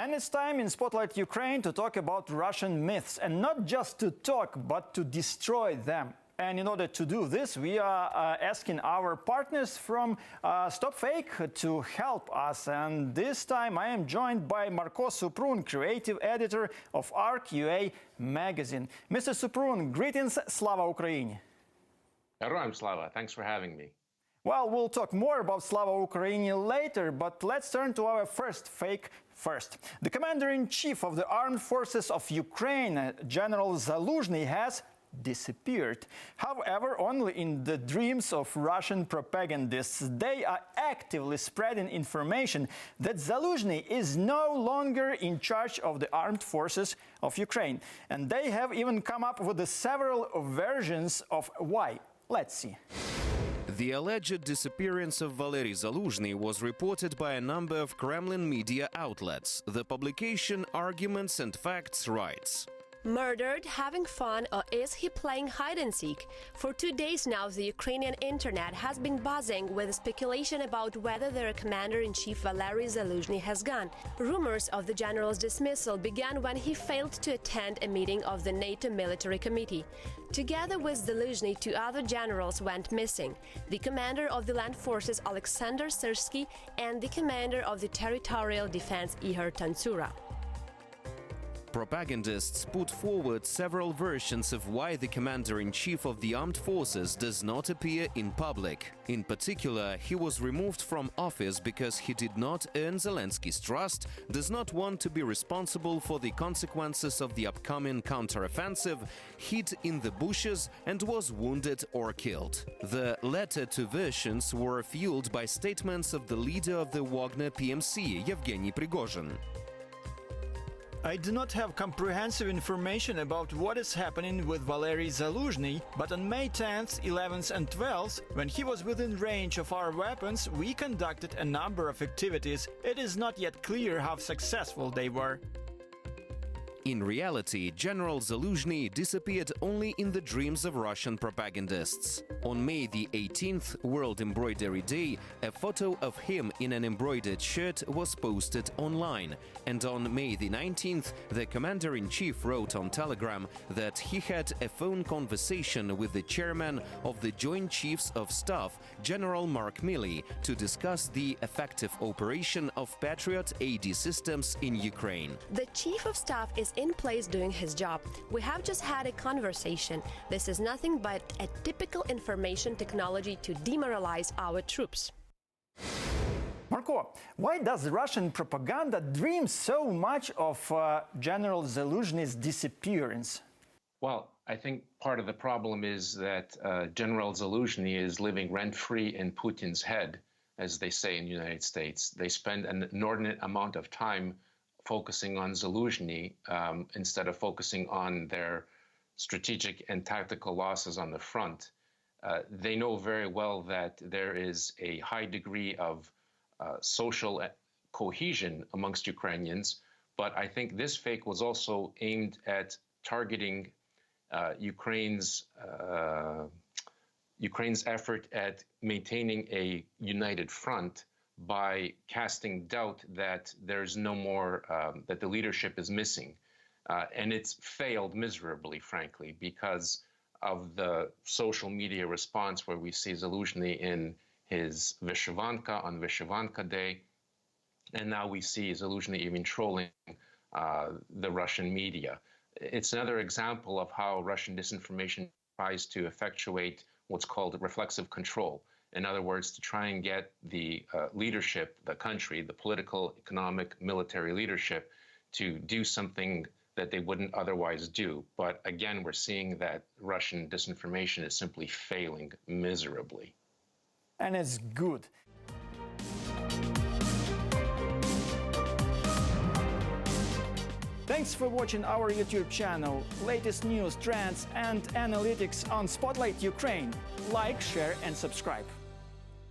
And it's time in Spotlight Ukraine to talk about Russian myths, and not just to talk, but to destroy them. And in order to do this, we are asking our partners from Stop Fake to help us. And this time I am joined by Marko Suprun, creative editor of ARC.ua magazine. Mr. Suprun, greetings, Slava Ukraini. Героям слава, thanks for having me. Well, we'll talk more about Slava Ukraini later, but let's turn to our first fake first. The commander-in-chief of the armed forces of Ukraine, General Zaluzhnyi, has disappeared. However, only in the dreams of Russian propagandists. They are actively spreading information that Zaluzhnyi is no longer in charge of the armed forces of Ukraine. And they have even come up with several versions of why. Let's see. The alleged disappearance of Valerii Zaluzhnyi was reported by a number of Kremlin media outlets. The publication Arguments and Facts writes: Murdered, having fun, or is he playing hide-and-seek? For 2 days now, the Ukrainian internet has been buzzing with speculation about whether their commander-in-chief Valerii Zaluzhnyi has gone. Rumors of the general's dismissal began when he failed to attend a meeting of the NATO Military Committee. Together with Zaluzhnyi, 2 other generals went missing: the commander of the land forces Alexander Syrsky and the commander of the territorial defense Ihor Tantsura. Propagandists put forward several versions of why the commander-in-chief of the armed forces does not appear in public. In particular, he was removed from office because he did not earn Zelensky's trust, does not want to be responsible for the consequences of the upcoming counteroffensive, hid in the bushes, and was wounded or killed. The latter 2 versions were fueled by statements of the leader of the Wagner PMC, Yevgeny Prigozhin. I do not have comprehensive information about what is happening with Valerii Zaluzhnyi, but on May 10th, 11th and 12th, when he was within range of our weapons, we conducted a number of activities. It is not yet clear how successful they were. In reality, General Zaluzhnyi disappeared only in the dreams of Russian propagandists. On May the 18th, World Embroidery Day, a photo of him in an embroidered shirt was posted online. And on May the 19th, the commander-in-chief wrote on Telegram that he had a phone conversation with the chairman of the Joint Chiefs of Staff, General Mark Milley, to discuss the effective operation of Patriot AD systems in Ukraine. The chief of staff is in place doing his job. We have just had a conversation. This is nothing but a typical information technology to demoralize our troops. Marko, why does Russian propaganda dream so much of General Zaluzhny's disappearance? Well, I think part of the problem is that General Zaluzhny is living rent-free in Putin's head, as they say in the United States. They spend an inordinate amount of time focusing on Zaluzhny instead of focusing on their strategic and tactical losses on the front. They know very well that there is a high degree of social cohesion amongst Ukrainians, but I think this fake was also aimed at targeting Ukraine's effort at maintaining a united front by casting doubt that there's no more, that the leadership is missing. And it's failed miserably, frankly, because of the social media response where we see Zaluzhny in his Vyshyvanka on Vyshyvanka Day, and now we see Zaluzhny even trolling the Russian media. It's another example of how Russian disinformation tries to effectuate what's called reflexive control. In other words, to try and get the leadership, the country, the political, economic, military leadership to do something that they wouldn't otherwise do. But again, we're seeing that Russian disinformation is simply failing miserably. And it's good. Thanks for watching our YouTube channel. Latest news, trends and analytics on Spotlight Ukraine. Like, share and subscribe.